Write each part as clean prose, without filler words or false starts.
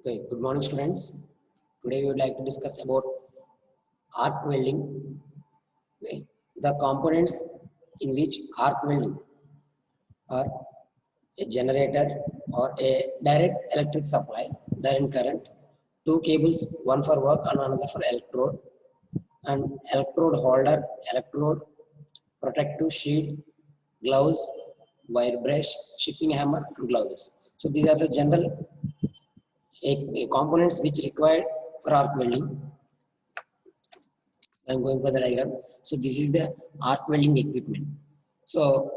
Okay, good morning students. Today we would like to discuss about arc welding. Okay. The components in which arc welding are a generator or a direct electric supply, direct current, two cables, one for work and another for electrode, and electrode holder, electrode, protective sheet, gloves, wire brush, shipping hammer, and gloves. So these are the general components which required for arc welding. I am going for the diagram. So this is the arc welding equipment. So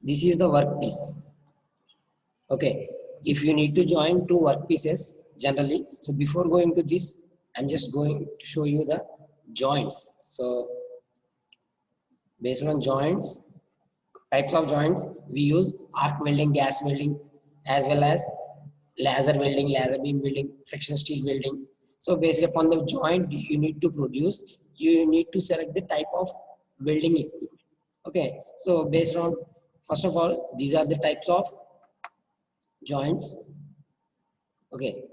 this is the workpiece. Okay. If you need to join two workpieces generally, so before going to this, I'm just going to show you the joints. So based on joints, types of joints, we use arc welding, gas welding, as well as laser welding, laser beam welding, friction steel welding. So based upon the joint you need to produce, you need to select the type of welding equipment. Okay, so based on, first of all, these are the types of joints. Okay,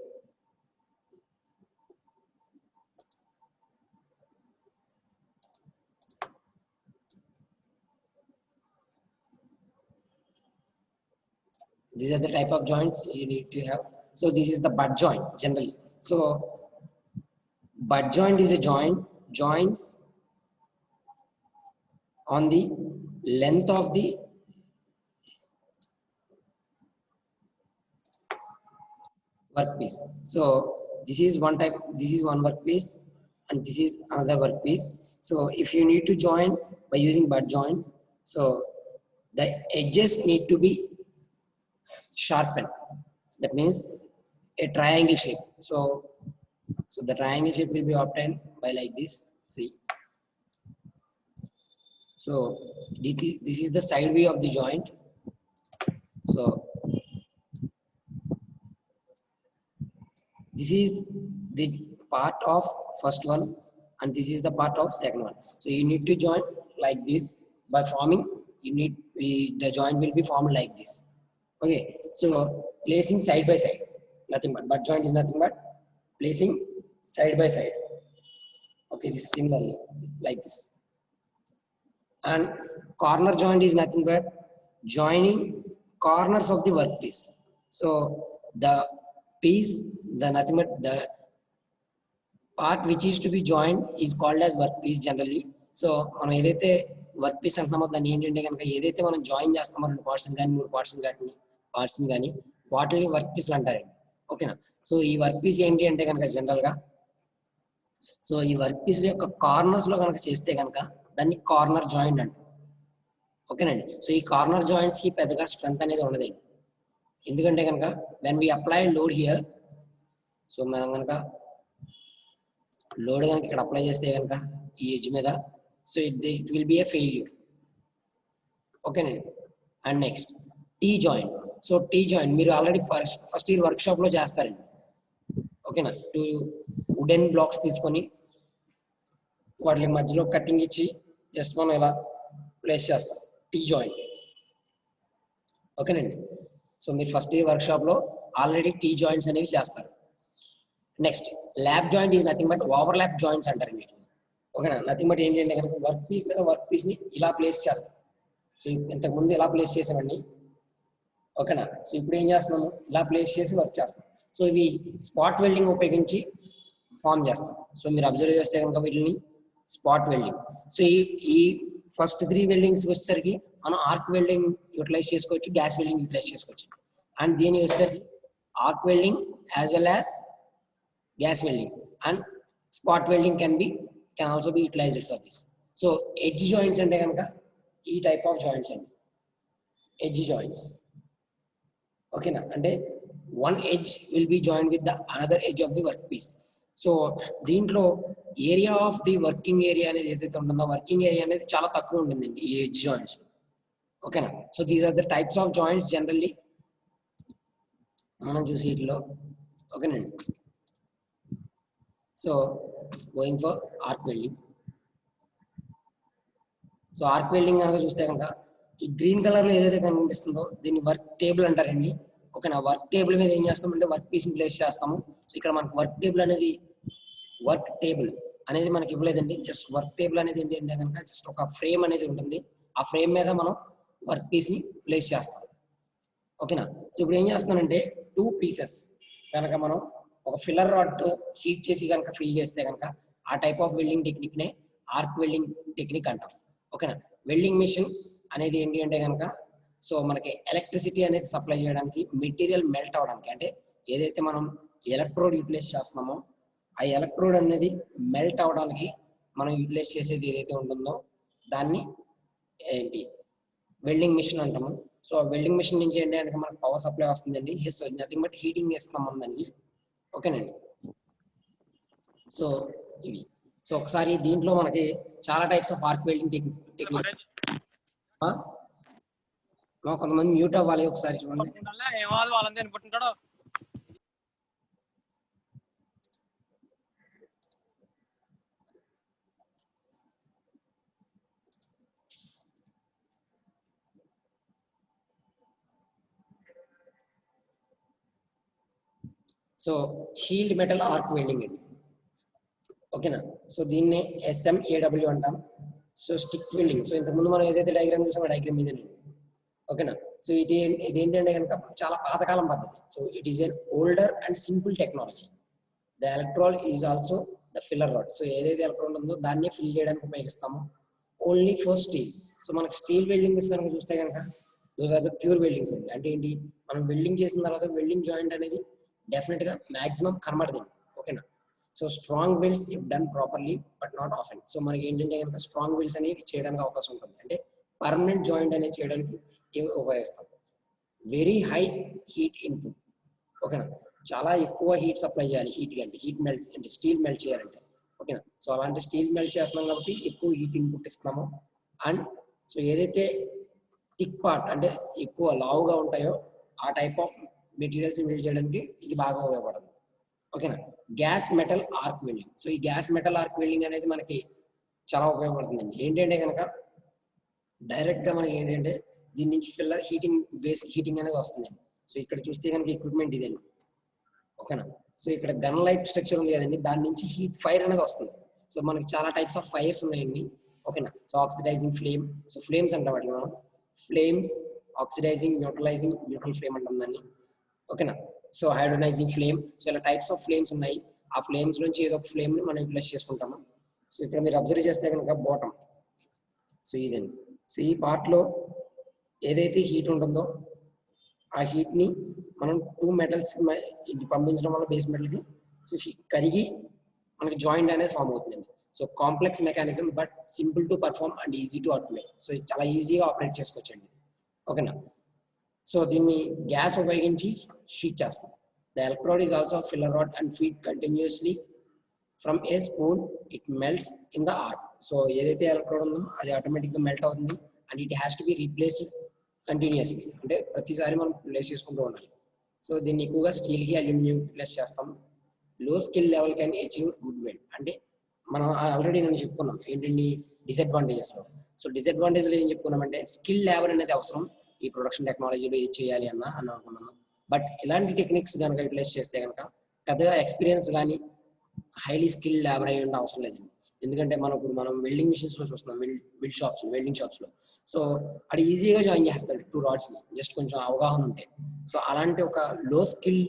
these are the type of joints you need to have. So this is the butt joint generally. So butt joint is a joints on the length of the workpiece. So this is one type, this is one workpiece and this is another workpiece. So if you need to join by using butt joint, so the edges need to be sharpened. That means a triangle shape. So the triangle shape will be obtained by like this. See. So this is the side view of the joint. So this is the part of first one and this is the part of second one. So you need to join like this. By forming, the joint will be formed like this. Okay, so placing side by side, nothing but butt joint is nothing but placing side by side. Okay, this is similarly like this. And corner joint is nothing but joining corners of the workpiece. So the piece, the nothing but the part which is to be joined is called as workpiece generally. So మనం ఏదైతే work piece అంటున్నామో దాన్ని ఏంటంటే కనుక ఏదైతే మనం join చేస్తామో రెండు parts కానీ మూడు పార్ట్స్ కానీ వాటిని వర్క్ పీస్లు అంటారండి. ఓకేనా? సో ఈ వర్క్ పీస్ ఏంటి అంటే కనుక జనరల్ గా, సో ఈ వర్క్ పీస్ యొక్క కార్నర్స్ లో కనుక చేస్తే కనుక దాన్ని కార్నర్ జాయింట్ అంట. ఓకేనండి? సో ఈ కార్నర్ జాయింట్స్ కి పెద్దగా స్ట్రెంత్ అనేది ఉండదండి. ఎందుకంటే కనుక when we apply load here, so మనం కనుక లోడ్ కనుక ఇక్కడ అప్లై చేస్తే కనుక ఈ ఎడ్జ్ మీద, so it will be a failure. ఓకేనండి? And next T joint. So T joint మీరు already first year workshop లో చేస్తారండి. ఓకేనా? టూ వుడెన్ బ్లాక్స్ తీసుకొని వాటికి మధ్యలో కటింగ్ ఇచ్చి జస్ట్ మనం ఇలా ప్లేస్ చేస్తాం, టీ జాయింట్. ఓకేనండి? సో మీరు ఫస్ట్ ఇయర్ వర్క్ షాప్ లో ఆల్రెడీ టీ జాయింట్స్ అనేవి చేస్తారు. Next lap joint is nothing but over lap joints అంటారు మీరు. ఓకేనా? నథింగ్ బట్ ఏంటంటే కనుక వర్క్ పీస్ మీద వర్క్ పీస్ ని ఇలా ప్లేస్ చేస్తాం. సో ఇంతకు ముందు ఇలా ప్లేస్ చేసామండి. ఓకేనా? సో ఇప్పుడు ఏం చేస్తున్నాము, ఇలా ప్లేస్ చేసి వర్క్ చేస్తాం. సో ఇవి స్పాట్ వెల్డింగ్ ఉపయోగించి ఫామ్ చేస్తాం. సో మీరు అబ్జర్వ్ చేస్తే కనుక వీటిని స్పాట్ వెల్డింగ్. సో ఈ ఫస్ట్ 3 వెల్డింగ్స్ వచ్చేసరికి మనం ఆర్క్ వెల్డింగ్ యూటిలైజ్ చేసుకోవచ్చు, గ్యాస్ వెల్డింగ్ యూటిలైజ్ చేసుకోవచ్చు. అండ్ దీని వచ్చేసరికి arc welding as well as gas welding and spot welding can also be utilized for this. So edge joints ante ganaka ee type of joints andi edge joints. Okay na, ante one edge will be joined with the another edge of the workpiece. So deentlo area of the working area anedi edaithe untundo working area anedi chaala takku undundandi ee edge joints. Okay na, so these are the types of joints generally manam chusi itlo. Okay na. So going for arc welding. So arc welding కనుక చూస్తే కనుక ఈ green colour లో ఏదైతే కనిపిస్తుందో దీన్ని work table అంటారండి. ఓకేనా. వర్క్ టేబుల్ మీద ఏం చేస్తామంటే వర్క్ పీస్ ప్లేస్ చేస్తాము. సో ఇక్కడ మనకు వర్క్ టేబుల్ అనేది మనకి ఇవ్వలేదండి. జస్ట్ వర్క్ టేబుల్ అనేది ఏంటి అంటే కనుక జస్ట్ ఒక ఫ్రేమ్ అనేది ఉంటుంది. ఆ ఫ్రేమ్ మీద మనం వర్క్ పీస్ ని ప్లేస్ చేస్తాం. ఓకేనా. సో ఇప్పుడు ఏం చేస్తానంటే 2 పీసెస్ కనుక మనం ఒక ఫిల్లర్ రాడ్ తో హీట్ చేసి కనుక ఫిల్ చేస్తే కనుక ఆ టైప్ ఆఫ్ వెల్డింగ్ టెక్నిక్ నే ఆర్క్ వెల్డింగ్ టెక్నిక్ అంటాం. ఓకేనా. వెల్డింగ్ మిషన్ అనేది ఏంటి అంటే కనుక సో మనకి ఎలక్ట్రిసిటీ అనేది సప్లై చేయడానికి, మెటీరియల్ మెల్ట్ అవడానికి, అంటే ఏదైతే మనం ఎలక్ట్రోడ్ యూటిలైజ్ చేస్తున్నామో ఆ ఎలక్ట్రోడ్ అనేది మెల్ట్ అవడానికి మనం యూటిలైజ్ చేసేది ఏదైతే ఉంటుందో దాన్ని ఏంటి వెల్డింగ్ మిషన్ అంటాము. సో వెల్డింగ్ మిషన్ నుంచి ఏంటి అంటే మనకు పవర్ సప్లై వస్తుందండి. సో నథింగ్ బట్ హీటింగ్ చేస్తున్నాం అందండి. ఓకేనండి. సో ఇవి సో ఒకసారి దీంట్లో మనకి చాలా types of arc welding technique. కొంతమంది మ్యూట్ అవ్వాలి, ఒకసారి చూడండి. So shield metal arc welding అండి. ఓకేనా. సో దీన్ని SMAW అంటాం. So stick welding. సో ఇంతకుముందు మనం ఏదైతే డయాగ్రామ్ చూసామో డయాగ్రామ్ మీదండి. ఓకేనా. సో ఇదేంటంటే కనుక చాలా పాతకాలం పద్ధతి. So it is an older and simple technology. The electrode is also the filler rod. So ఏదైతే ఎలక్ట్రోడ్ ఉందో దాన్ని ఫిల్ చేయడానికి ఉపయోగిస్తాము. Only for steel. సో మనకి స్టీల్ వెల్డింగ్ కనుక చూస్తే కనుక those are the pure weldings అండి. అంటే ఏంటి, మనం వెల్డింగ్ చేసిన తర్వాత వెల్డింగ్ జాయింట్ అనేది డెఫినెట్ గా మాక్సిమం కనబడదండి. ఓకేనా. So strong welds if done properly but not often. So మనకి ఏంటంటే కనుక స్ట్రాంగ్ వెల్డ్స్ అనేవి చేయడానికి అవకాశం ఉంటుంది. అంటే పర్మనెంట్ జాయింట్ అనేది చేయడానికి ఉపయోగిస్తాం. Very high heat input. ఓకేనా. చాలా ఎక్కువ హీట్ సప్లై చేయాలి. హీట్ మెల్ట్ అంటే స్టీల్ మెల్ట్ చేయాలంటే. ఓకేనా. సో అలాంటి స్టీల్ మెల్ట్ చేస్తున్నాం కాబట్టి ఎక్కువ హీట్ ఇన్పుట్ ఇస్తున్నాము. అండ్ సో ఏదైతే థిక్ పార్ట్ అంటే ఎక్కువ లావుగా ఉంటాయో ఆ టైప్ ఆఫ్ మెటీరియల్స్ బిల్డ్ చేయడానికి ఇది బాగా ఉపయోగపడుతుంది. ఓకేనా. Gas metal arc welding. So ఈ గ్యాస్ మెటల్ ఆర్క్ వెల్డింగ్ అనేది మనకి చాలా ఉపయోగపడుతుందండి. ఏంటంటే కనుక డైరెక్ట్ గా మనకి ఏంటంటే దీని నుంచి ఫిల్లర్ హీటింగ్ బేస్ హీటింగ్ అనేది వస్తుందండి. సో ఇక్కడ చూస్తే కనుక ఎక్విప్మెంట్ ఇదండి. ఓకేనా. సో ఇక్కడ గన్ లైట్ స్ట్రక్చర్ ఉంది కదండి, దాని నుంచి హీట్ ఫైర్ అనేది వస్తుంది. సో మనకి చాలా టైప్స్ ఆఫ్ ఫైర్స్ ఉన్నాయండి. ఓకేనా. So oxidizing flame. So flames అంటాం వాటిని మనం. ఫ్లేమ్స్, ఆక్సిడైజింగ్, న్యూట్రల్ ఫ్లేమ్ అంటాం దాన్ని. ఓకేనా. So hydrogenizing flame. సో ఇలా టైప్స్ ఆఫ్ ఫ్లేమ్స్ ఉన్నాయి. ఆ ఫ్లేమ్స్ నుంచి ఏదో ఒక ఫ్లేమ్ ని మనం యూటిలైజ్ చేసుకుంటాము. సో ఇక్కడ మీరు అబ్జర్వ్ చేస్తే కనుక బాటమ్. సో ఇదండి. సో ఈ పార్ట్ లో ఏదైతే హీట్ ఉంటుందో ఆ హీట్ ని మనం 2 మెటల్స్ పంపించడం వల్ల బేస్ మెటల్ కి సో కరిగి మనకి జాయింట్ అనేది ఫామ్ అవుతుందండి. So complex mechanism but simple to perform and easy to operate. So చాలా ఈజీగా ఆపరేట్ చేసుకోవచ్చండి. ఓకేనా. సో దీన్ని గ్యాస్ ఉపయోగించి హీట్ చేస్తాం. The electrode is also filler rod and feed continuously from A spoon. It melts in the arc. So ఏదైతే electrode ఉందో అది ఆటోమేటిక్ గా మెల్ట్ అవుతుంది and it has to be replaced continuously. అంటే ప్రతిసారి మనం ప్లేస్ చేసుకుంటూ ఉండాలి. సో దీన్ని ఎక్కువగా స్టీల్ కి అల్యూమినియం ప్లేస్ చేస్తాం. Low skill level can achieve good weld. అంటే మనం ఆల్రెడీ నేను చెప్పుకున్నాం ఏంటండి డిసడ్వాంటేజెస్ లో. సో డిసడ్వాంటేజ్ లో ఏం చెప్పుకున్నామంటే స్కిల్ లెవెల్ అనేది అవసరం ఈ ప్రొడక్షన్ టెక్నాలజీలో ఏది చేయాలి అని అనుకున్నాను. బట్ ఇలాంటి టెక్నిక్స్ కనుక యూటిలైజ్ చేస్తే కనుక పెద్దగా ఎక్స్పీరియన్స్ కానీ హైలీ స్కిల్ లేబర్ అయ్యి ఉండే అవసరం లేదండి. ఎందుకంటే మనం వెల్డింగ్ మిషన్స్ లో చూస్తున్నాం, వెల్డింగ్ షాప్స్ లో. సో అది ఈజీగా జాయిన్ చేస్తాడు 2 రాడ్స్ ని, జస్ట్ కొంచెం అవగాహన ఉంటే. సో అలాంటి ఒక లో స్కిల్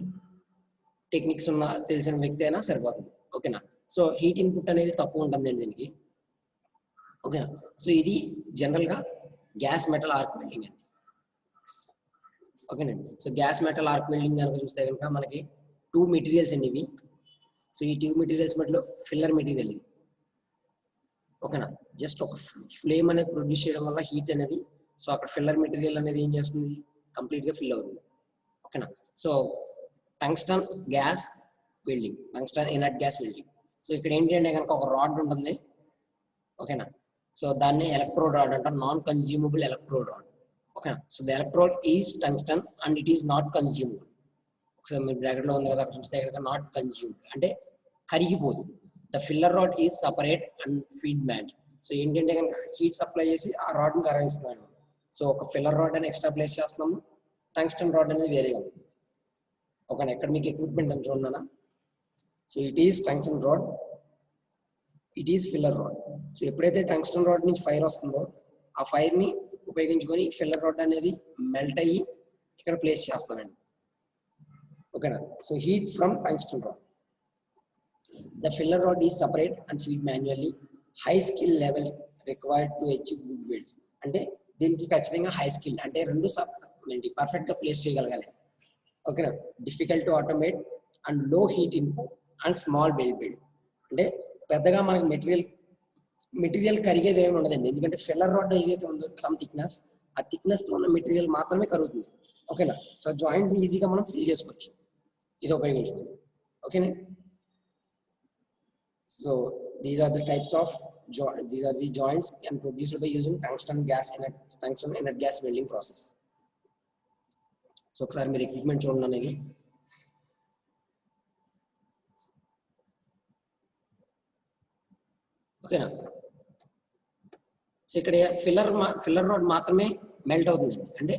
టెక్నిక్స్ ఉన్న తెలిసిన వ్యక్తి అయినా సరిపోతుంది. ఓకేనా. సో హీట్ ఇన్పుట్ అనేది తక్కువ ఉంటుందండి దీనికి. ఓకేనా. సో ఇది జనరల్ గా గ్యాస్ మెటల్ ఆర్క్ వెల్డింగ్ అండి. ఓకేనండి. So gas metal arc welding కనుక చూస్తే కనుక మనకి 2 మెటీరియల్స్ అండి ఇవి. సో ఈ 2 మెటీరియల్స్ మధ్యలో ఫిల్లర్ మెటీరియల్ ఇది. ఓకేనా. జస్ట్ ఒక ఫ్లేమ్ అనేది ప్రొడ్యూస్ చేయడం వల్ల హీట్ అనేది సో అక్కడ ఫిల్లర్ మెటీరియల్ అనేది ఏం చేస్తుంది, కంప్లీట్ గా ఫిల్ అవుతుంది. ఓకేనా. So tungsten gas welding, tungsten inert gas welding. So ఇక్కడ ఏంటి అంటే కనుక ఒక రాడ్ ఉంటుంది. ఓకేనా. సో దాన్ని ఎలక్ట్రోడ్ రాడ్ అంటారు, నాన్ కన్జ్యూమబుల్ ఎలక్ట్రోడ్ రాడ్. ఓకేనా. So the electrode is tungsten and it is not consumable. ఒకసారి మీరు బ్రాకెట్ లో ఉంది కదా అక్కడ చూస్తే కనుక నాట్ కన్జ్యూమ్డ్ అంటే కరిగిపోదు. The filler rod is separate and feed mat. So ఏంటంటే కనుక హీట్ సప్లై చేసి ఆ రాడ్ ని కరిగిస్తున్నాడు. సో ఒక ఫిల్లర్ రాడ్ అని ఎక్స్ట్రా ప్లేస్ చేస్తున్నాము, టంగ్స్టన్ రాడ్ అనేది వేరేగా ఉంటుంది. ఓకేనా. ఇక్కడ మీకు ఎక్విప్మెంట్ అని చూడన్నా. So it is tungsten rod, it is filler rod. So ఎప్పుడైతే టంగ్స్టన్ రాడ్ నుంచి ఫైర్ వస్తుందో ఆ ఫైర్ ని ఉపయోగించుకొని ఫిల్లర్ రాడ్ అనేది మెల్ట్ అయ్యి ఇక్కడ ప్లేస్ చేస్తానండి. ఓకేనా. So heat from tungsten rod. The filler rod is separate and feed manually. High skill level required to achieve good welds. అంటే దీనికి ఖచ్చితంగా హై స్కిల్ అంటే రెండు పర్ఫెక్ట్ గా ప్లేస్ చేయగలగాలి. ఓకేనా. డిఫికల్ట్ టు ఆటోమేట్ అండ్ లో heat input and small well build. అంటే పెద్దగా మనకి మెటీరియల్ కరిగేది ఏమి ఉండదండి. ఎందుకంటే ఫిల్లర్ రాడ్ ఏదైతే ఉందో సమ్ థిక్నెస్, ఆ థిక్నెస్ తో ఉన్న మెటీరియల్ మాత్రమే కరుగుతుంది. ఓకేనా. సో జాయింట్ ఈజీగా మనం ఫిల్ చేసుకోవచ్చు ఇది ఉపయోగించుకొని. ఓకేనా. So these are the types of these are the joints and produced by using tungsten inert gas welding process. So ఒకసారి మీరు ఎక్విప్మెంట్ చూడండి అనేది. ఓకేనా. సో ఇక్కడ ఫిల్లర్ రాడ్ మాత్రమే మెల్ట్ అవుతుందండి,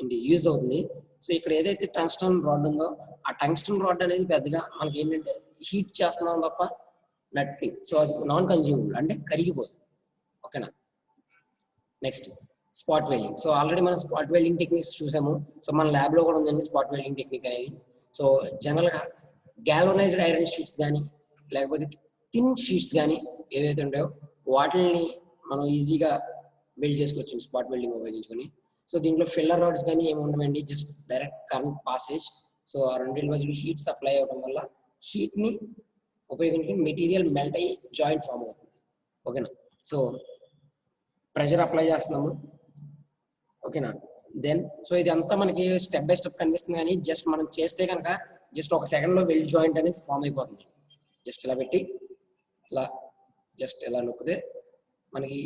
అంటే యూజ్ అవుతుంది. సో ఇక్కడ ఏదైతే టంగ్స్టన్ రాడ్ ఉందో ఆ టంగ్స్టన్ రాడ్ అనేది పెద్దగా మనకి ఏంటంటే హీట్ చేస్తున్నాం తప్ప నథింగ్. సో అది నాన్ కన్జ్యూమబుల్, అంటే కరిగిపోదు. ఓకేనా. Next spot welding. So already మనం స్పాట్ వెల్డింగ్ టెక్నిక్స్ చూసాము. సో మన ల్యాబ్ లో కూడా ఉందండి స్పాట్ వెల్డింగ్ టెక్నిక్ అనేది. సో జనరల్ గా గ్యాల్వనైజ్డ్ ఐరన్ షీట్స్ కానీ లేకపోతే థిన్ షీట్స్ కానీ ఏదైతే ఉంటాయో వాటిని మనం ఈజీగా వెల్డ్ చేసుకోవచ్చు స్పాట్ వెల్డింగ్ ఉపయోగించుకొని. సో దీంట్లో ఫిల్లర్ రాడ్స్ కానీ ఏమి ఉండవండి, just direct current passage. So ఆ రెండింటి మధ్యలో హీట్ సప్లై అవ్వడం వల్ల హీట్ ని ఉపయోగించుకొని మెటీరియల్ మెల్ట్ అయ్యి జాయింట్ ఫామ్ అవుతుంది. ఓకేనా. సో ప్రెషర్ అప్లై చేస్తున్నాము. ఓకేనా. దెన్ సో ఇది అంతా మనకి స్టెప్ బై స్టెప్ కనిపిస్తుంది, కానీ జస్ట్ మనం చేస్తే కనుక జస్ట్ ఒక సెకండ్ లో వెల్డ్ జాయింట్ అనేది ఫామ్ అయిపోతుంది. జస్ట్ ఇలా పెట్టి ఇలా జస్ట్ ఇలా నొక్కితే మనకి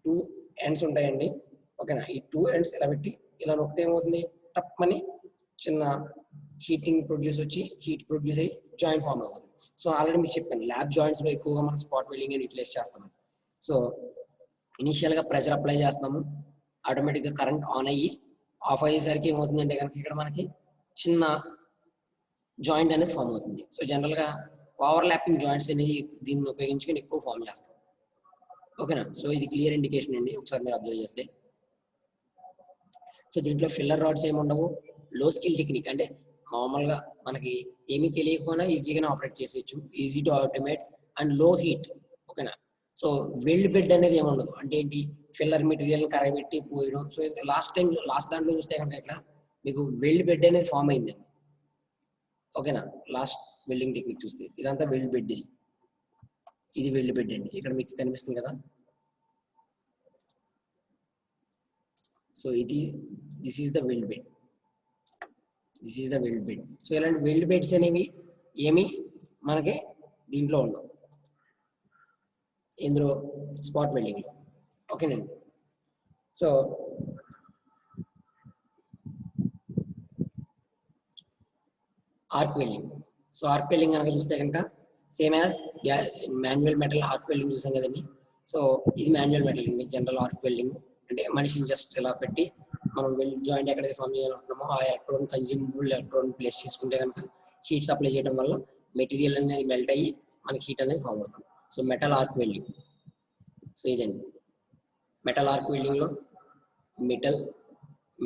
2 ఎండ్స్ ఉంటాయండి. ఓకేనా. ఈ 2 ఎండ్స్ ఇలా పెట్టి ఇలా నొక్కితే ఏమవుతుంది, టప్ అని చిన్న హీట్ ప్రొడ్యూస్ అయ్యి జాయింట్ ఫామ్ అవుతుంది. సో ఆల్రెడీ మీకు చెప్పాను ల్యాబ్ జాయింట్స్ లో ఎక్కువగా మనం స్పాట్ వెల్డింగ్ యూటిలైజ్ చేస్తాము. సో ఇనిషియల్ గా ప్రెషర్ అప్లై చేస్తాము, ఆటోమేటిక్ గా కరెంట్ ఆన్ అయ్యి ఆఫ్ అయ్యేసరికి ఏమవుతుందంటే కనుక ఇక్కడ మనకి చిన్న జాయింట్ అనేది ఫామ్ అవుతుంది. సో జనరల్ గా పవర్ ల్యాపింగ్ జాయింట్స్ అనేది దీన్ని ఉపయోగించుకొని ఎక్కువ ఫామ్ చేస్తాం. ఓకేనా. సో ఇది క్లియర్ ఇండికేషన్ అండి, ఒకసారి మీరు అబ్జర్వ్ చేస్తే. సో దీంట్లో ఫిల్లర్ రాడ్స్ ఏమి ఉండవు, లో స్కిల్ టెక్నిక్, అంటే మామూలుగా మనకి ఏమీ తెలియకపోయినా ఈజీగానే ఆపరేట్ చేసేయచ్చు, ఈజీ టు ఆటోమేట్ అండ్ లో హీట్. ఓకేనా. సో వెల్డ్ బెడ్ అనేది ఏమి ఉండదు, అంటే ఏంటి ఫిల్లర్ మెటీరియల్ కరగబెట్టి పోయడం. సో లాస్ట్ దాంట్లో చూస్తే కనుక ఇక్కడ మీకు వెల్డ్ బెడ్ అనేది ఫామ్ అయిందండి. ఓకేనా. లాస్ట్ వెల్డింగ్ టెక్నిక్ చూస్తే ఇదంతా వెల్డ్ బెడ్, ఇది వెల్డ్ బెడ్ అండి, ఇక్కడ మీకు కనిపిస్తుంది కదా. So this is the weld bed, this is the weld bed. So ఇలాంటి వెల్డ్ బెడ్స్ అనేవి ఏమి మనకి దీంట్లో ఉండవు, ఇందులో స్పాట్ వెల్డింగ్ లో. ఓకేనండి. So arc welding. So arc welding కనుక చూస్తే కనుక same as manual metal arc welding చూసాం కదండి. సో ఇది మాన్యువల్ మెటల్ అండి, జనరల్ ఆర్క్ వెల్డింగ్ అంటే మనిషిని జస్ట్ ఇలా పెట్టి మనం వెల్డ్ జాయింట్ ఎక్కడైతే ఫామ్ చేయాలనుకుంటున్నామో ఆ ఎలక్ట్రాన్ కన్జ్యూమబుల్ ఎలక్ట్రాన్ ప్లేస్ చేసుకుంటే కనుక హీట్ సప్లై చేయడం వల్ల మెటీరియల్ అనేది మెల్ట్ అయ్యి మనకి హీట్ అనేది ఫామ్ అవుతుంది. So metal arc welding. So ఇదండి మెటల్ ఆర్క్ వెల్డింగ్ లో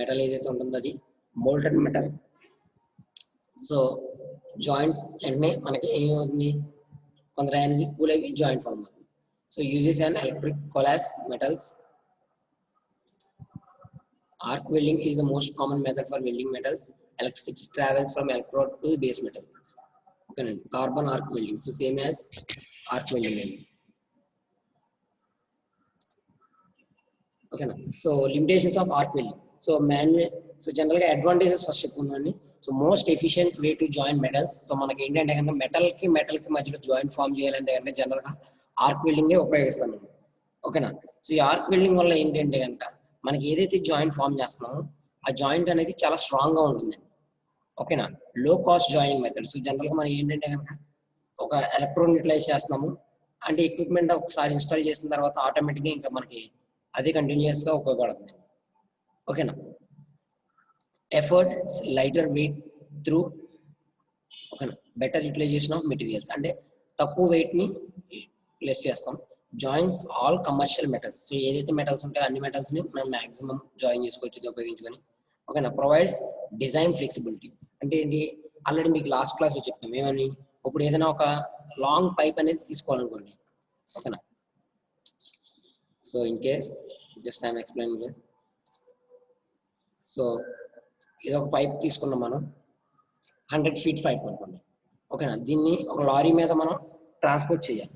మెటల్ ఏదైతే ఉంటుందో అది మోల్టెన్ మెటల్. సో జాయింట్ వెంటనే మనకి ఏమవుతుంది, కొంత టైంకి కూల్ అయిపోయి జాయింట్ ఫామ్ అవుతుంది. సో యూజెస్ అండ్ ఎలక్ట్రిక్ కొలాస్ metals. Arc welding is the most common method for welding metals. Electricity travels from electrode to the base metal. Okay, carbon arc welding. So same as arc welding. Okay, so limitations of arc welding. So generally advantages first చెప్పుకున్నాను. So most efficient way to join metals. So మనకి ఏంటంటే కనుక metal కి మధ్యలో joint form చేయాలంటే కనుక general గా arc welding ఉపయోగిస్తాం. ఓకేనా. సో ఈ ఆర్క్ వెల్డింగ్ వల్ల ఏంటంటే కనుక మనకి ఏదైతే జాయింట్ ఫామ్ చేస్తున్నామో ఆ జాయింట్ అనేది చాలా స్ట్రాంగ్ గా ఉంటుందండి. ఓకేనా. లో cost joining method. So general గా మనం ఏంటంటే కనుక ఒక ఎలక్ట్రోడ్ యూటిలైజ్ చేస్తున్నాము అంటే ఎక్విప్మెంట్ ఒకసారి ఇన్స్టాల్ చేసిన తర్వాత ఆటోమేటిక్ గా ఇంకా మనకి అది కంటిన్యూస్ గా ఉపయోగపడుతుంది. ఓకేనా. ఎఫర్ట్ లైటర్ వెయిట్ త్రూ ఓకేనా. బెటర్ యూటిలైజేషన్ ఆఫ్ మెటీరియల్స్ అంటే తక్కువ వెయిట్ ని ప్లేస్ చేస్తాం. Joins all commercial metals. So ఏదైతే మెటల్స్ ఉంటాయో అన్ని మెటల్స్ ని మనం మాక్సిమం జాయిన్ చేసుకోవచ్చు ఇది ఉపయోగించుకొని. ఓకేనా. ప్రొవైడ్స్ డిజైన్ ఫ్లెక్సిబిలిటీ అంటే ఏంటి, ఆల్రెడీ మీకు లాస్ట్ క్లాస్ లో చెప్పాం ఏమని, ఇప్పుడు ఏదైనా ఒక లాంగ్ పైప్ అనేది తీసుకోవాలనుకోండి. ఓకేనా. So in case just I'm explaining here. So ఇది ఒక పైప్ తీసుకున్నాం మనం 100 feet పైప్ అనుకోండి. ఓకేనా. దీన్ని ఒక లారీ మీద మనం ట్రాన్స్పోర్ట్ చేయాలి.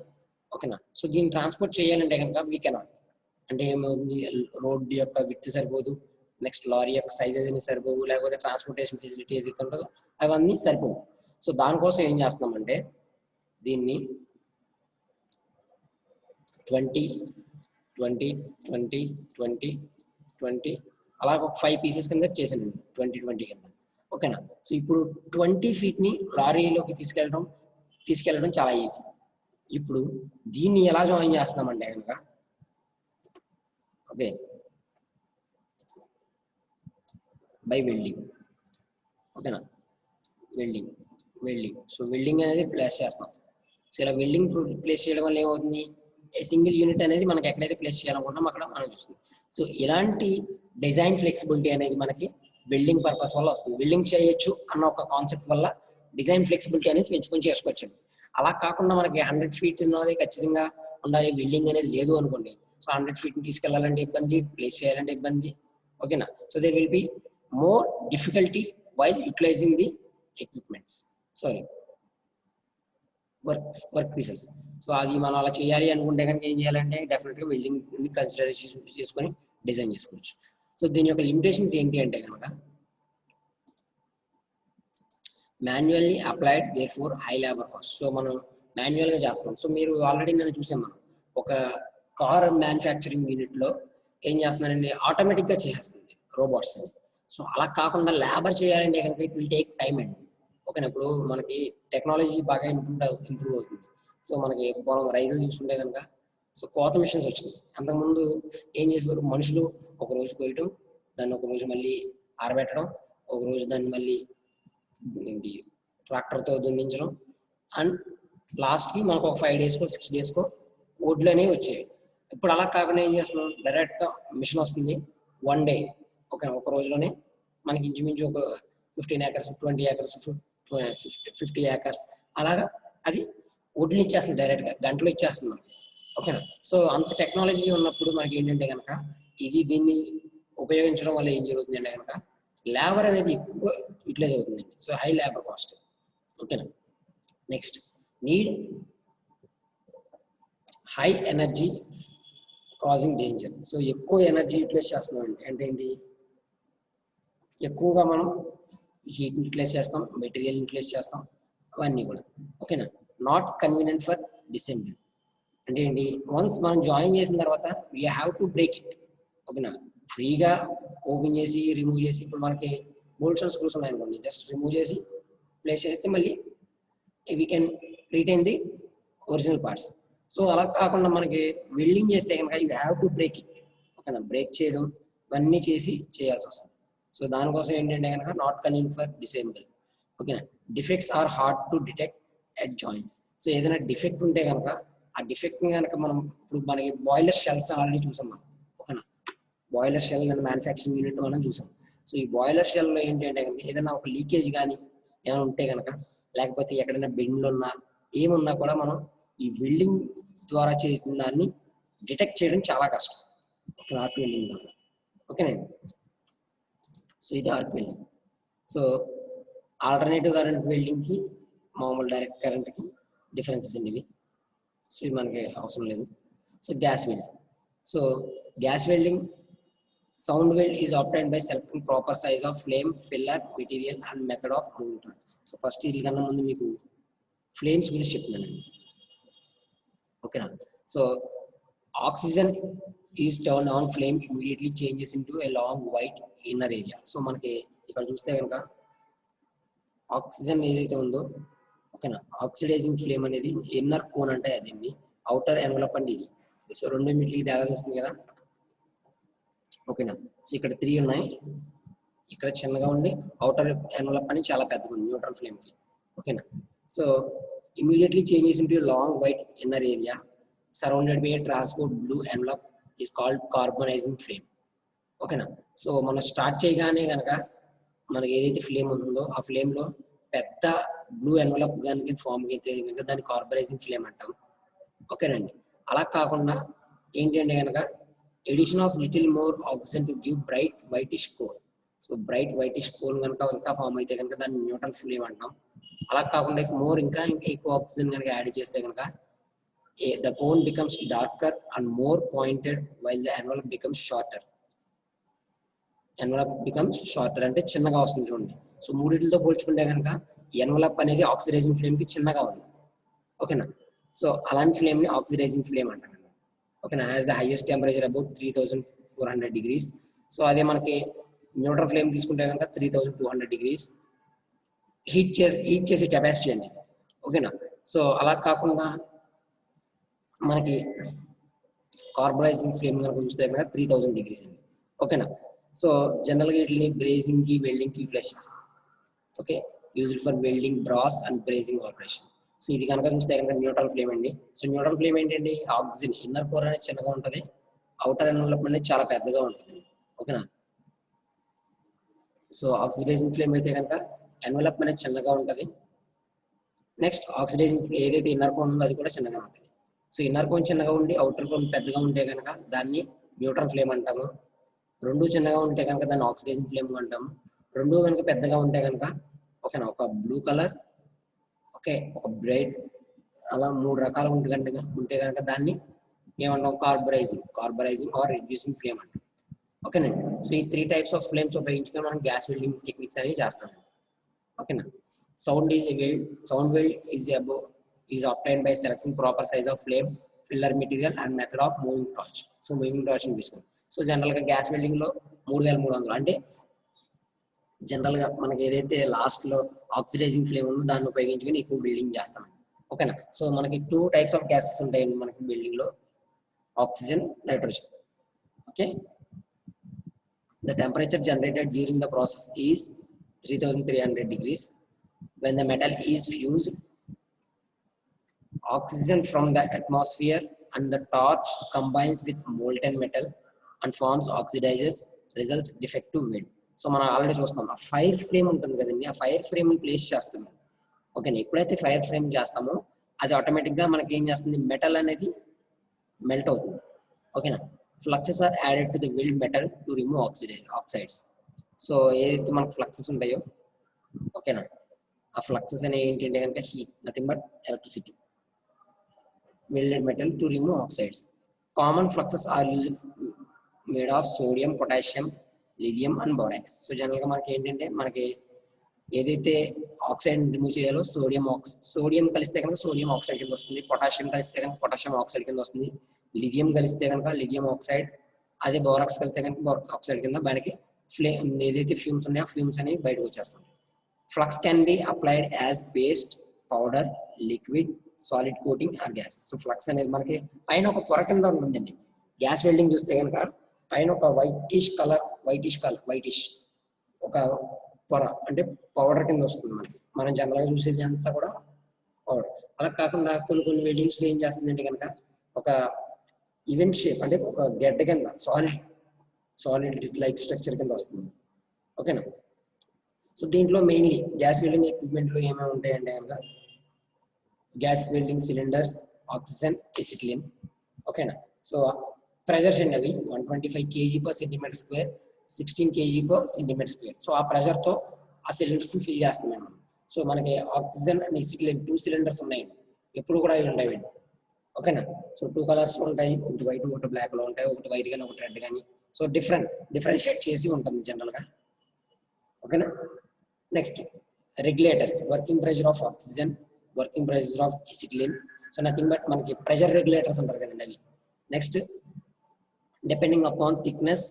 ఓకేనా. సో దీన్ని ట్రాన్స్పోర్ట్ చేయాలంటే కనుక వీ కెనాట్, అంటే ఏమవుతుంది, రోడ్ యొక్క విడ్త్ సరిపోదు, నెక్స్ట్ లారీ యొక్క సైజ్ ఏదైనా సరిపోవు, లేకపోతే ట్రాన్స్పోర్టేషన్ ఫెసిలిటీ ఏదైతే ఉంటుందో అవన్నీ సరిపోవు. సో దానికోసం ఏం చేస్తున్నామంటే దీన్ని 20 20 20 20 20 అలాగ ఒక 5 పీసెస్ కింద చేసాను 20 20 కింద. ఓకేనా. సో ఇప్పుడు 20 feet ని లారీలోకి తీసుకెళ్ళడం చాలా ఈజీ. ఇప్పుడు దీన్ని ఎలా జాయిన్ చేస్తున్నామంటే కనుక, ఓకే, బై వెల్డింగ్. ఓకేనా. వెల్డింగ్ సో వెల్డింగ్ అనేది ప్లేస్ చేస్తాం. సో ఇలా వెల్డింగ్ ప్లేస్ చేయడం వల్ల ఏమవుతుంది, సింగిల్ యూనిట్ అనేది మనకి ఎక్కడైతే ప్లేస్ చేయాలనుకుంటాం అక్కడ మనం చూస్తుంది. సో ఇలాంటి డిజైన్ ఫ్లెక్సిబిలిటీ అనేది మనకి వెల్డింగ్ పర్పస్ వల్ల వస్తుంది. వెల్డింగ్ చేయొచ్చు అన్న ఒక కాన్సెప్ట్ వల్ల డిజైన్ ఫ్లెక్సిబిలిటీ అనేది పెంచుకొని చేసుకోవచ్చు. అలా కాకుండా మనకి 100 feet ఉన్నది ఖచ్చితంగా ఉండాలి, వెల్డింగ్ అనేది లేదు అనుకోండి. సో 100 feet ని తీసుకెళ్లాలంటే ఇబ్బంది, ప్లేస్ చేయాలంటే ఇబ్బంది. ఓకేనా. So there will be more difficulty while utilizing the equipments, sorry work pieces. So అది మనం అలా చేయాలి అనుకుంటే కనుక ఏం చేయాలంటే డెఫినెట్ గా వెల్డింగ్ కన్సిడరేషన్ చేసుకొని డిజైన్ చేసుకోవచ్చు. సో దీని యొక్క లిమిటేషన్స్ ఏంటి అంటే కనుక, manually applied therefore high labour cost. So మనం మాన్యువల్ గా చేస్తాం. సో మీరు ఆల్రెడీ నేను చూసాం, మనం ఒక కార్ మ్యానుఫ్యాక్చరింగ్ యూనిట్ లో ఏం చేస్తున్నారండి, ఆటోమేటిక్ గా చేసేస్తుంది రోబోట్స్. సో అలా కాకుండా లేబర్ చేయాలంటే కనుక ఇట్ విల్ టేక్ టైం అండి. ఓకేనా. ఇప్పుడు మనకి టెక్నాలజీ బాగా ఇంప్రూవ్ అవుతుంది. సో మనకి పొలం రైతులు చూసుకుంటే కనుక సో కోత మిషన్స్ వచ్చినాయి. అంతకుముందు ఏం చేసేవారు, మనుషులు ఒక రోజు కోయటం, దాన్ని ఒక రోజు మళ్ళీ ఆరబెట్టడం, ఒక రోజు దాన్ని మళ్ళీ ఏంటి ట్రాక్టర్తో దున్నించడం, అండ్ లాస్ట్కి మనకు ఒక 5 days 6 days ఓడ్లు అనేవి వచ్చేవి. ఇప్పుడు అలా కాకుండా ఏం చేస్తున్నాం, డైరెక్ట్గా మిషన్ వస్తుంది, 1 day, ఒక రోజులోనే మనకి ఇంచుమించు ఒక 15 acres 20 acres 50 acres అలాగా అది వడ్లు ఇచ్చేస్తుంది, డైరెక్ట్గా గంటలో ఇచ్చేస్తున్నాం. ఓకేనా. సో అంత టెక్నాలజీ ఉన్నప్పుడు మనకి ఏంటంటే కనుక దీన్ని ఉపయోగించడం వల్ల ఏం జరుగుతుంది అంటే కనుక లేబర్ అనేది ఎక్కువ యూటిలైజ్ అవుతుందండి. So high labour cost. ఓకేనా. Next need high energy causing danger. So ఎక్కువ ఎనర్జీ యూటిలైజ్ చేస్తున్నాం అంటే ఏంటి, ఎక్కువగా మనం హీట్ యూటిలైజ్ చేస్తాం, మెటీరియల్ యూటిలైజ్ చేస్తాం, అవన్నీ కూడా. ఓకేనా. నాట్ కన్వీనియంట్ ఫర్ డిసెంబుల్ అంటే ఏంటి, వన్స్ మనం జాయిన్ చేసిన తర్వాత we have to break it. ఓకేనా. ఫ్రీగా ఓపెన్ చేసి రిమూవ్ చేసి, ఇప్పుడు మనకి బోల్ట్స్ అండ్ స్క్రూస్ ఉన్నాయనుకోండి, జస్ట్ రిమూవ్ చేసి ప్లేస్ చేస్తే మళ్ళీ we can retain the original parts. So అలా కాకుండా మనకి వెల్డింగ్ చేస్తే కనుక you have to break it. ఓకేనా. బ్రేక్ చేయడం ఇవన్నీ చేయాల్సి వస్తుంది. సో దానికోసం ఏంటంటే కనుక నాట్ కన్వీనియంట్ ఫర్ డిసేబుల్. ఓకేనా. Defects are hard to detect at joints. So ఏదైనా డిఫెక్ట్ ఉంటే కనుక ఆ డిఫెక్ట్ కనుక మనం ఇప్పుడు మనకి బాయిలర్ షెల్స్ ఆల్రెడీ చూసాం మనం. ఓకేనా. Boiler shell and manufacturing unit మనం చూసాం. సో ఈ బాయిలర్ షెల్లో ఏంటి అంటే కనుక ఏదైనా ఒక లీకేజ్ కానీ ఏమైనా ఉంటే కనుక, లేకపోతే ఎక్కడైనా బెండ్లు ఉన్నా ఏమున్నా కూడా మనం ఈ వెల్డింగ్ ద్వారా చేసిన దాన్ని డిటెక్ట్ చేయడం చాలా కష్టం. ఓకే. ఆర్క్ వెల్డింగ్ ద్వారా. ఓకేనండి. సో ఇది arc welding. So alternative current welding కి మామూలు డైరెక్ట్ కరెంట్ కి డిఫరెన్సెస్ అండి ఇవి. సో ఇది మనకి అవసరం లేదు. So gas welding. So gas welding sound weld is obtained by selecting proper size of flame, filler, material and method of moving torch. So first వీళ్ళకన్నా ముందు మీకు ఫ్లేమ్స్ గురించి చెప్తున్నానండి. ఓకేనా. So oxygen is turn on, flame immediately changes into a long white inner area. So మనకి ఇక్కడ చూస్తే కనుక oxygen ఏదైతే ఉందో, ఓకేనా, ఆక్సిడైజింగ్ ఫ్లేమ్ అనేది ఇన్నర్ కోన్ అంటే దీన్ని, అవుటర్ ఎన్వలప్ అంటే ఇది. సో రెండింటికి తేడా వస్తుంది కదా. ఓకేనా. సో ఇక్కడ 3 ఉన్నాయి, ఇక్కడ చిన్నగా ఉండి అవుటర్ ఎన్వలప్ అని చాలా పెద్దగా ఉంది న్యూట్రల్ ఫ్లేమ్ కి. Okay, so immediately changes into a long white inner area surrounded by a transparent blue envelope is called carbonizing flame. ఓకేనా. సో మనం స్టార్ట్ చేయగానే కనుక మనకి ఏదైతే ఫ్లేమ్ ఉందో ఆ ఫ్లేమ్ లో పెద్ద బ్లూ ఎన్వలప్ కనుక ఫామ్ అయితే కనుక దాన్ని కార్బనైజింగ్ ఫ్లేమ్ అంటాం. ఓకేనండి. అలా కాకుండా ఏంటి అంటే కనుక addition of little more oxygen to give bright whitish core. So bright whitish core కనుక ఇంకా ఫామ్ అయితే కనుక దాన్ని న్యూట్రల్ ఫ్లేమ్ అంటాం. అలా కాకుండా మోర్ ఇంకా ఎక్కువ ఆక్సిజన్ కనుక యాడ్ చేస్తే కనుక the cone becomes darker and more pointed while the envelope becomes shorter. Envelope becomes shorter అంటే చిన్నగా వస్తుంది చూడండి. సో మూడిటితో పోల్చుకుంటే కనుక ఎన్వలప్ అనేది ఆక్సిడైజింగ్ ఫ్లేమ్ కి చిన్నగా ఉంది. ఓకేనా. సో అలాంటి ఫ్లేమ్ ని ఆక్సిడైజింగ్ ఫ్లేమ్ అంటారు. ఓకేనా. Has the highest temperature about 3400 degrees. So అదే మనకి న్యూట్రల్ ఫ్లేమ్ తీసుకుంటే కనుక 3200 degrees హీట్ చేసే కెపాసిటీ అండి. ఓకేనా. సో అలా కాకుండా మనకి కార్బనైజింగ్ ఫ్లేమ్ కనుక చూస్తే కనుక 3000 degrees అండి. ఓకేనా. సో జనరల్గా వీటిని బ్రేజింగ్ కి వెల్డింగ్ కి యూటిలైజ్ చేస్తాం. Okay. Used for welding brass and brazing operation. So ఇది కనుక చూస్తే కనుక న్యూట్రల్ ఫ్లేమ్ అండి. సో న్యూట్రల్ ఫ్లేమ్ ఏంటండి, ఆక్సిజన్ ఇన్నర్ కోర్ అనేది చిన్నగా ఉంటుంది, అవుటర్ ఎన్వలప్ అనేది చాలా పెద్దగా ఉంటుంది. ఓకేనా. సో ఆక్సిడైజింగ్ ఫ్లేమ్ అయితే కనుక ఎన్వలప్ అనేది చిన్నగా ఉంటుంది. నెక్స్ట్ ఆక్సిడైజింగ్ ఏదైతే ఇన్నర్ కోర్ ఉందో అది కూడా చిన్నగా ఉంటుంది. సో ఇన్నర్ కోన్ చిన్నగా ఉండి అవుటర్ కోన్ పెద్దగా ఉంటే కనుక దాన్ని న్యూట్రల్ ఫ్లేమ్ అంటాము. రెండు చిన్నగా ఉంటే కనుక దాన్ని ఆక్సిడైజింగ్ ఫ్లేమ్ అంటాము. రెండు కనుక పెద్దగా ఉంటే కనుక ఓకేనా ఒక బ్లూ కలర్, ఓకే, ఒక బ్రైట్, అలా మూడు రకాలు ఉంటే కనుక దాన్ని ఏమంటాం, కార్బరైజింగ్ ఆర్ రిడ్యూసింగ్ ఫ్లేమ్ అంటాం. ఓకేనండి. సో ఈ 3 types ఆఫ్ ఫ్లేమ్స్ ఉపయోగించుకొని మనం గ్యాస్ వెల్డింగ్ టెక్నిక్స్ అనేవి చేస్తాం. ఓకేనా. Sound weld is obtained by selecting proper size of flame, filler material and method of moving torch. So moving torch తీసుకోండి. So general గా గ్యాస్ వెల్డింగ్ లో 3300 అంటే జనరల్ గా మనకి ఏదైతే లాస్ట్ లో ఆక్సిడైజింగ్ ఫ్లేమ్ ఉందో దాన్ని ఉపయోగించుకొని ఎక్కువ బిల్డింగ్ చేస్తాం. ఓకేనా. సో మనకి 2 types ఆఫ్ గ్యాసెస్ ఉంటాయండి మనకి బిల్డింగ్ లో, oxygen, nitrogen. Okay. The temperature generated during the process is 3300 degrees. When the metal is fused, oxygen from the atmosphere and the torch combines with molten metal and forms oxidizes, results defective weld. So మనం already చూస్తాం ఆ fire frame ఉంటుంది కదండి, ఆ fire frame place చేస్తాం. ఓకేనా. ఎప్పుడైతే fire frame చేస్తామో అది ఆటోమేటిక్ గా మనకి ఏం చేస్తుంది, మెటల్ అనేది మెల్ట్ అవుతుంది. ఓకేనా. Fluxes are added to the weld metal to remove oxides. So ఏదైతే మనకు ఫ్లక్సెస్ ఉంటాయో, ఓకేనా, ఆ ఫ్లక్సెస్ అనేవి ఏంటంటే కనుక heat, nothing but electricity, welded metal to remove oxides. Common fluxes are used made of sodium, potassium, lithium and borax. So general గా మనకి ఏంటంటే మనకి ఏదైతే ఆక్సైడ్ రిమూవ్ చేయాలో సోడియం కలిస్తే కనుక సోడియం ఆక్సైడ్ కింద వస్తుంది, పొటాషియం కలిస్తే కనుక పొటాషియం ఆక్సైడ్ కింద వస్తుంది, లిథియం కలిస్తే కనుక లిథియం ఆక్సైడ్, అదే బోరాక్స్ కలిస్తే కనుక బోరాక్స్ ఆక్సైడ్ కింద మనకి ఫ్లేమ్ ఏదైతే ఫ్యూమ్స్ ఉన్నాయో ఆ ఫ్యూమ్స్ అనేవి బయటకు వచ్చేస్తాయి. Flux can be applied as paste, powder, liquid, solid coating or gas. So flux అనేది మనకి పైన ఒక పొర కింద ఉంటుందండి. గ్యాస్ వెల్డింగ్ చూస్తే కనుక పైన ఒక వైటిష్ ఒక పొర అంటే పౌడర్ కింద వస్తుంది మనకి. మనం జనరల్గా చూసేది అంతా కూడా పౌడర్. అలా కాకుండా కొన్ని వెల్డింగ్స్ లో ఏం చేస్తుందంటే కనుక ఒక ఈవెంట్ షేప్ అంటే ఒక గడ్డ కింద సాలిడ్ లైక్ స్ట్రక్చర్ కింద వస్తుంది. ఓకేనా. సో దీంట్లో మెయిన్లీ గ్యాస్ వెల్డింగ్ ఎక్విప్మెంట్ లో ఏమేమి ఉంటాయంటే కనుక gas welding cylinders, oxygen, acetylene. ఓకేనా. సో ప్రెజర్స్ అండి అవి 125 kg/cm², 16 kg/cm². సో ఆ ప్రెజర్ తో ఆ సిలిండర్స్ ఫిల్ చేస్తున్నాం మనం. సో మనకి ఆక్సిజన్ అండ్ ఎసిటిలిన్ 2 సిలిండర్స్ ఉన్నాయండి, ఎప్పుడు కూడా అవి ఉంటాయి. ఓకేనా. సో 2 కలర్స్ లో ఉంటాయి, ఒకటి వైట్ ఒకటి బ్లాక్ లో ఉంటాయి, ఒకటి వైట్ కానీ ఒకటి రెడ్ కానీ. సో డిఫరెన్షియేట్ చేసి ఉంటుంది జనరల్ గా. ఓకేనా. Next regulators, working pressure of oxygen, working pressure of acetylene. So nothing but మనకి ప్రెషర్ రెగ్యులేటర్స్ అంటారు కదండి అవి. Next depending upon thickness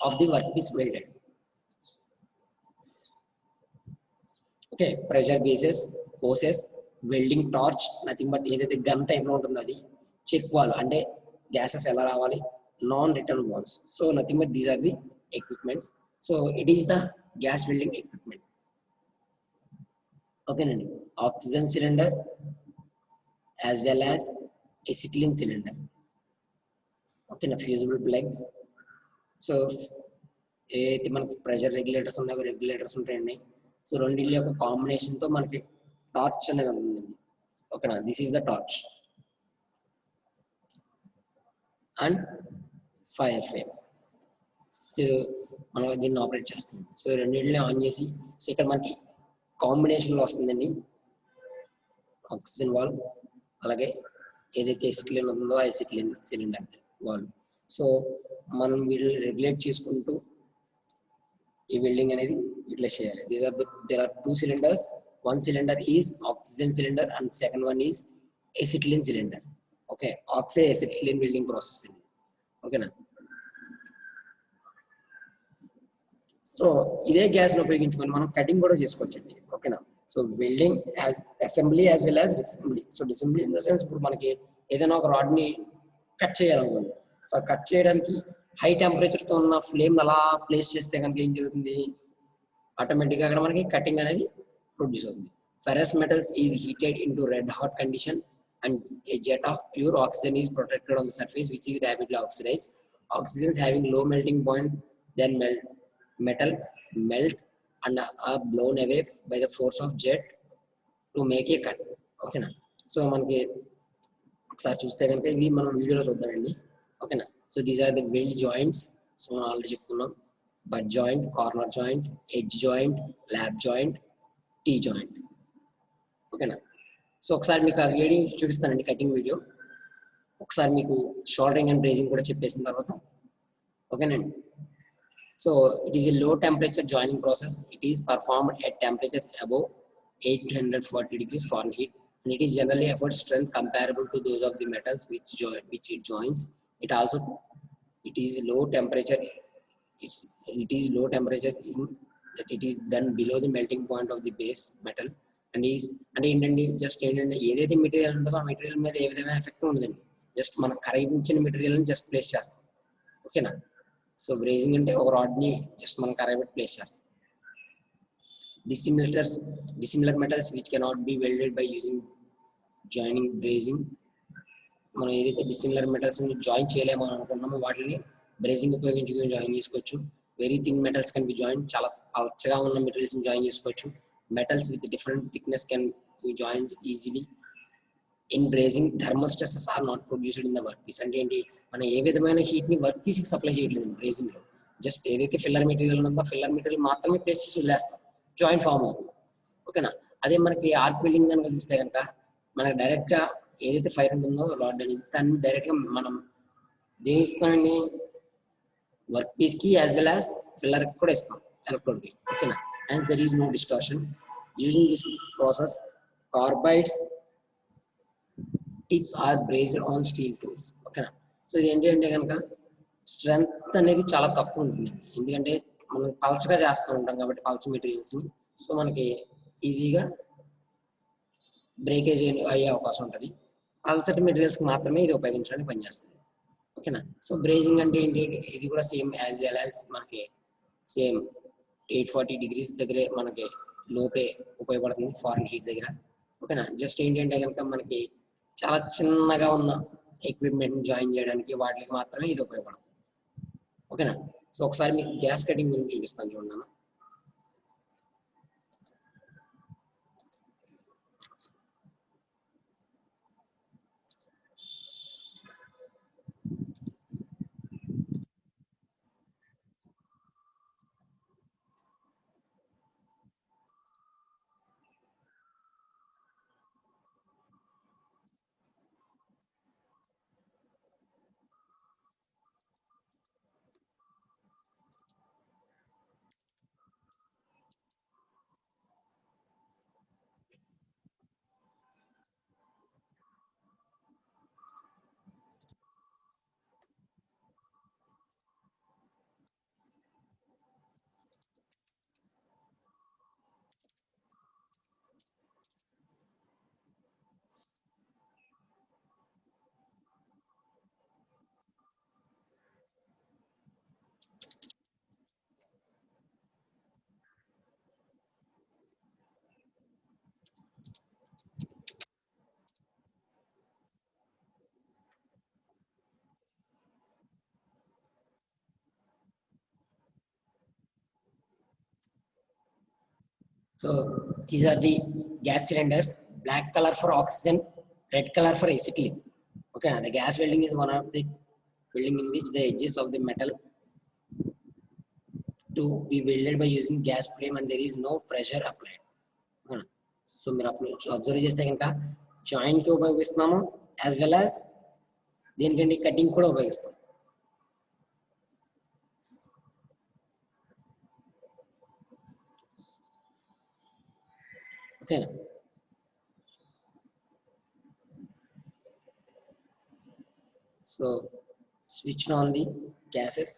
of the work piece welded. Okay. Pressure gauges, hoses, welding torch, nothing but ఏదైతే gun type లో ఉంటుందో అది, check valve అంటే గ్యాసెస్ ఎలా రావాలి, non return valves. So nothing but these are the equipments. So it is the gas welding equipment. ఓకేనండి. Oxygen cylinder as well as acetylene cylinder. ఓకేనా, ఫ్యూజిబుల్ ప్లగ్స్. సో ఏదైతే మనకి ప్రెషర్ రెగ్యులేటర్స్ ఉన్నాయో regulators ఉంటాయండి. సో రెండింటి యొక్క కాంబినేషన్తో మనకి టార్చ్ అనేది ఉంటుందండి. ఓకేనా, this is the torch and fire flame. So మనం దీన్ని ఆపరేట్ చేస్తాం. సో రెండింటిని ఆన్ చేసి, సో ఇక్కడ మనకి కాంబినేషన్లో వస్తుందండి ఆక్సిజన్ వాల్వ్, అలాగే ఏదైతే ఎసిటిలిన్ ఉందో ఆ ఎసిటిలిన్ సిలిండర్ వాల్వ్. సో మనం వీటిని రెగ్యులేట్ చేసుకుంటూ ఈ వెల్డింగ్ అనేది యూటిలైజ్ చేయాలి. There are two cylinders. One cylinder is oxygen cylinder and second one is acetylene cylinder. Okay, oxy-acetylene welding process. ఓకేనా. సో ఇదే గ్యాస్ ఉపయోగించుకొని మనం కటింగ్ కూడా చేసుకోవచ్చండి. ఓకేనా. So welding as assembly as well as disassembly. So disassembly in the sense ఇప్పుడు మనకి ఏదైనా ఒక రాడ్ ని కట్ చేయాలనుకోండి. సో కట్ చేయడానికి హై టెంపరేచర్ తో ఉన్న ఫ్లేమ్ అలా ప్లేస్ చేస్తే కనుక ఏం జరుగుతుంది, ఆటోమేటిక్గా అక్కడ మనకి కటింగ్ అనేది ప్రొడ్యూస్ అవుతుంది. Ferrous metals is heated into red hot condition and a jet of pure oxygen is protected on the surface which is rapidly oxidized. Oxygens having low melting point then metal melt and are blown away by the force of jet to make a cut. ఓకేనా. So మనకి ఒకసారి చూస్తే కనుక ఇవి మనం వీడియోలో చూద్దామండి. ఓకేనా. So these are the weld joints. So మనం ఆల్రెడీ చెప్పుకున్నాం, but joint, corner joint, edge joint, lap joint, T joint. ఓకేనా. సో ఒకసారి మీకు ఆ వీడియో చూపిస్తానండి, కటింగ్ వీడియో. ఒకసారి మీకు షోల్డరింగ్ అండ్ బ్రేజింగ్ కూడా చెప్పేసిన తర్వాత ఓకేనండి. సో ఇట్ ఈస్ ఎ లో temperature joining process. It is performed at temperatures above 840 degrees Fahrenheit and it is generally affords strength comparable to those of the metals which it joins. It also it is low temperature. It is low temperature in that it is done below the melting point of the base metal and is అంటే ఏంటండి, just ఏంటంటే ఏదైతే material ఉంటుందో ఆ material మీద ఏ విధమైన effect ఉండదండి. Just మనం కరిగించిన మెటీరియల్ని జస్ట్ ప్లేస్ చేస్తాం. ఓకేనా. సో బ్రేజింగ్ అంటే ఒక రాడ్ ని జస్ట్ మనం కరగబెట్టి ప్లేస్ చేస్తాం. Dissimilar metals which cannot be welded by using joining brazing. మనం ఏదైతే డిసిమిలర్ మెటల్స్ ని జాయిన్ చేయలేమో అనుకున్నామో వాటిని బ్రేజింగ్ ఉపయోగించుకొని జాయిన్ చేసుకోవచ్చు. Very thin metals can be join, చాలా పలచగా ఉన్న మెటీరియల్స్ ని జాయిన్ చేసుకోవచ్చు. Metals with different thickness can be joined easily. In brazing thermal stresses are not produced in the work piece. అంటే ఏంటి, మనం ఏ విధమైన హీట్ ని వర్క్ పీస్ కి సప్లై చేయట్లేదు బ్రేజింగ్ లో. జస్ట్ ఏదైతే ఫిల్లర్ మెటీరియల్ ఉందో ఫిల్లర్ మెటీరియల్ మాత్రమే ప్లేస్ చేసి వదిలేస్తాం, జాయింట్ ఫామ్ అవుతుంది. ఓకేనా. అదే మనకి ఆర్క్ వెల్డింగ్ కనుక చూస్తే కనుక మనకి డైరెక్ట్ గా ఏదైతే ఫైర్ ఉంటుందో రాడ్ అనేది దాన్ని డైరెక్ట్ గా మనం దేని ఇస్తామండి, వర్క్ పీస్ కి యాజ్ వెల్ యాజ్ ఫిల్లర్ కి కూడా ఇస్తాం, ఎలక్ట్రోడ్ కి. ఓకేనా. And there is no distortion using this process. Carbides tips are brazed on steel tools. ఓకేనా. సో ఇది ఏంటి అంటే కనుక స్ట్రెంగ్త్ అనేది చాలా తక్కువ ఉంటుంది, ఎందుకంటే మనం పల్చగా చేస్తూ ఉంటాం కాబట్టి పల్చ మెటీరియల్స్ ని. సో మనకి ఈజీగా బ్రేకేజ్ అయ్యే అవకాశం ఉంటుంది. పల్చటి మెటీరియల్స్ కి మాత్రమే ఇది ఉపయోగించడానికి పనిచేస్తుంది. ఓకేనా. సో బ్రేజింగ్ అంటే ఏంటి, ఇది కూడా సేమ్ యాజ్ వెల్ యాజ్ మనకి సేమ్ 840 degrees దగ్గరే మనకి లోపే ఉపయోగపడుతుంది, ఫారెన్ హీట్ దగ్గర. ఓకేనా. జస్ట్ ఏంటంటే కనుక మనకి చాలా చిన్నగా ఉన్న ఎక్విప్మెంట్ జాయిన్ చేయడానికి వాటికి మాత్రమే ఇది ఉపయోగపడుతుంది. ఓకేనా. సో ఒకసారి మీకు గ్యాస్ కటింగ్ గురించి చూపిస్తాను చూడండి. So these are the gas cylinders. Black color for oxygen, red color for acetylene. Okay, now the gas welding is one of the welding in which the edges of the metal to be welded by using gas flame and there is no pressure applied. So మీరు observe చేస్తే కనుక joint కి ఉపయోగిస్తున్నాము as well as దేనికంటే cutting కూడా ఉపయోగిస్తాం. ఓకేనా? So switch on the gases.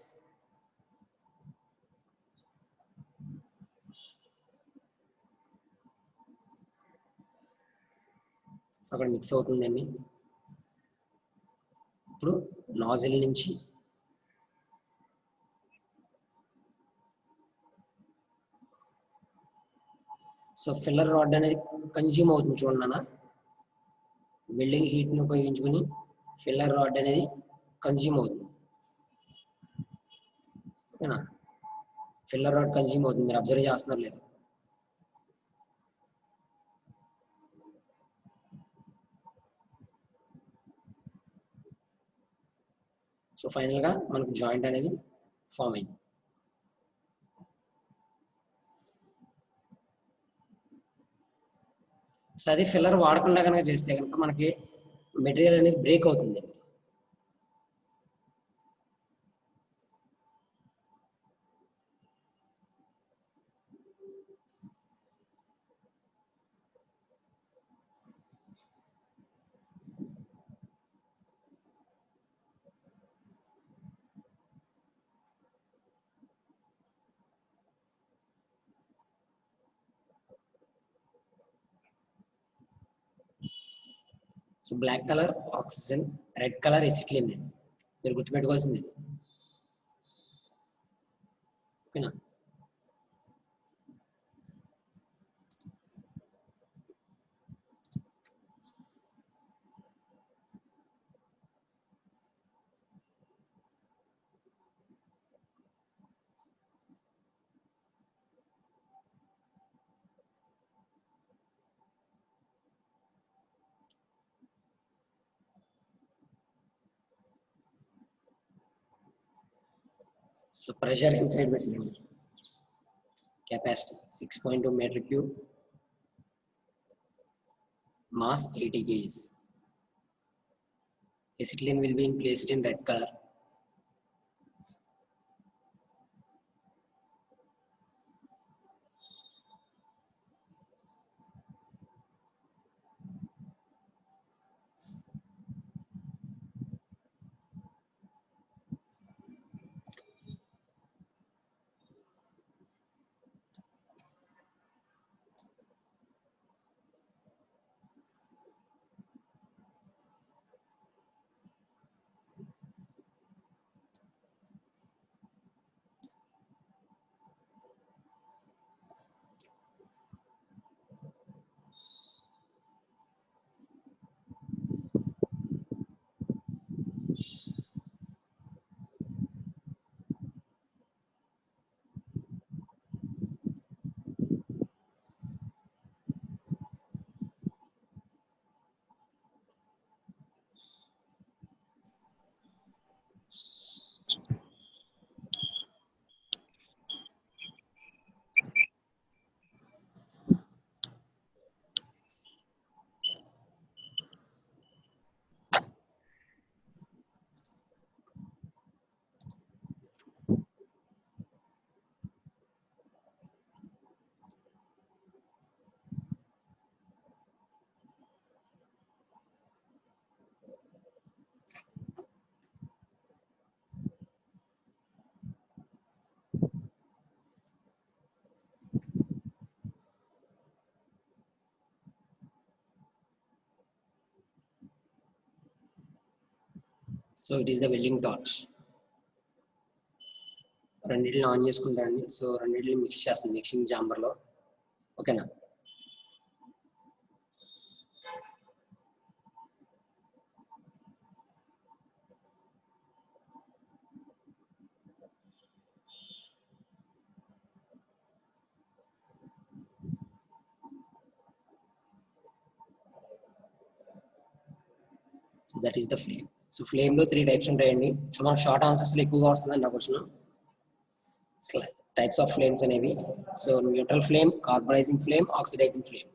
అక్కడ మిక్స్ అవుతుందండి. ఇప్పుడు నాజిల్ నుంచి సో ఫిల్లర్ రాడ్ అనేది కన్జ్యూమ్ అవుతుంది చూడండి. వెల్డింగ్ హీట్ని ఉపయోగించుకొని ఫిల్లర్ రాడ్ అనేది కన్జ్యూమ్ అవుతుంది. ఓకేనా? ఫిల్లర్ రాడ్ కన్జ్యూమ్ అవుతుంది. మీరు అబ్జర్వ్ చేస్తున్నారు లేదు? సో ఫైనల్గా మనకు జాయింట్ అనేది ఫామ్ అయింది. సో అది ఫిల్లర్ వాడకుండా కనుక చేస్తే కనుక మనకి మెటీరియల్ అనేది బ్రేక్ అవుతుంది. So black colour oxygen, red colour acetylene మీరు గుర్తుపెట్టుకోవాల్సింది. ఓకేనా? So pressure inside the cylinder, capacity 6.2 meter cube, mass 80 kgs. Acetylene will be placed in red color. So it is the welding torch. రెండింటిని on చేసుకుంటానండి. So రెండింటిని mix చేస్తుంది mixing జాంబర్లో. ఓకేనా? So that is the flame. So flame లో 3 types ఉంటాయండి. So మనకు short answers లో ఎక్కువగా వస్తుందండి ఆ క్వశ్చన్. టైప్స్ ఆఫ్ ఫ్లేమ్స్ అనేవి. So neutral flame, carbonizing flame, oxidizing flame.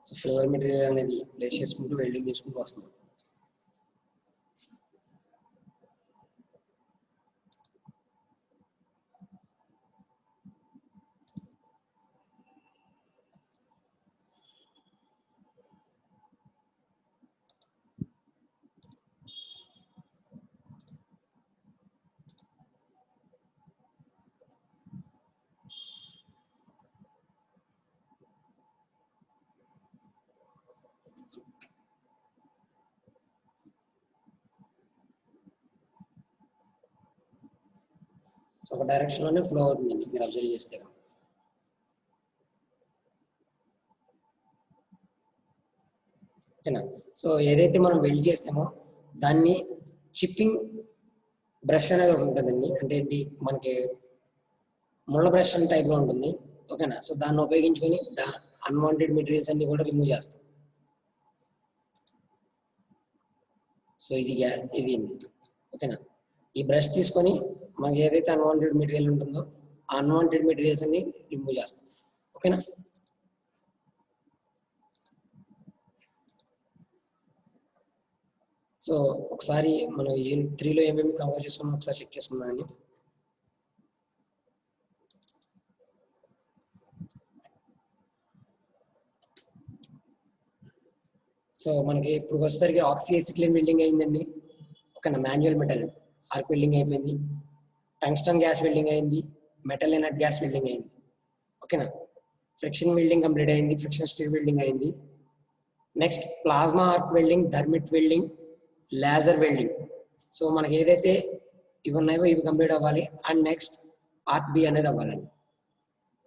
So flavour material అనేది ప్లేస్ చేసుకుంటూ వెల్డింగ్ చేసుకుంటూ వస్తుంది. సో ఒక డైరెక్షన్ లోనే ఫ్లో అవుతుందండి మీరు అబ్జర్వ్ చేస్తే. ఓకేనా. సో ఏదైతే మనం వెల్డ్ చేస్తామో దాన్ని చిప్పింగ్ బ్రష్ అనేది ఒకటి ఉంటుందండి. అంటే ఏంటి, మనకి ముళ్ళ బ్రష్ టైప్ లో ఉంటుంది. ఓకేనా. సో దాన్ని ఉపయోగించుకొని అన్వాంటెడ్ మెటీరియల్స్ అన్ని కూడా రిమూవ్ చేస్తాం. సో ఇది ఓకేనా. ఈ బ్రష్ తీసుకొని మనకి ఏదైతే అన్వాంటెడ్ మెటీరియల్ ఉంటుందో ఆ అన్వాంటెడ్ మెటీరియల్స్ అన్ని రిమూవ్ చేస్తాం. ఓకేనా. సో ఒకసారి మనం యూనిట్ 3 లో ఏమేమి కవర్ చేసుకున్నాం ఒకసారి చెక్ చేసుకుందామండి. సో మనకి ఇప్పుడు వచ్చేసరికి ఆక్సిఎసిక్లిన్ వెల్డింగ్ అయిందండి. ఓకేనా. మాన్యువల్ మెటల్ ఆర్క్ వెల్డింగ్ అయిపోయింది. టంగ్స్టన్ గ్యాస్ వెల్డింగ్ అయింది. మెటల్ ఇనర్ట్ గ్యాస్ వెల్డింగ్ అయింది. ఓకేనా. ఫ్రిక్షన్ వెల్డింగ్ కంప్లీట్ అయింది. ఫ్రిక్షన్ స్టిర్ వెల్డింగ్ అయింది. Next plasma arc welding, thermit welding, laser welding. So మనకి ఏదైతే ఇవి ఉన్నాయో ఇవి కంప్లీట్ అవ్వాలి. అండ్ నెక్స్ట్ ఆర్క్ బి అనేది అవ్వాలండి.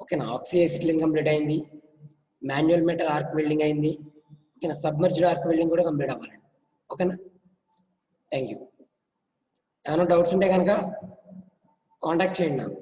ఓకేనా. ఆక్సిఎసిక్లిన్ కంప్లీట్ అయింది. మాన్యువల్ మెటల్ ఆర్క్ వెల్డింగ్ అయింది. ఓకేనా. సబ్మర్జ్డ్ ఆర్క్ వెల్డింగ్ కూడా కంప్లీట్ అవ్వాలండి. ఓకేనా. Thank you. ఏమైనా డౌట్స్ ఉంటే కనుక కాంటాక్ట్ చేయండి నాకు.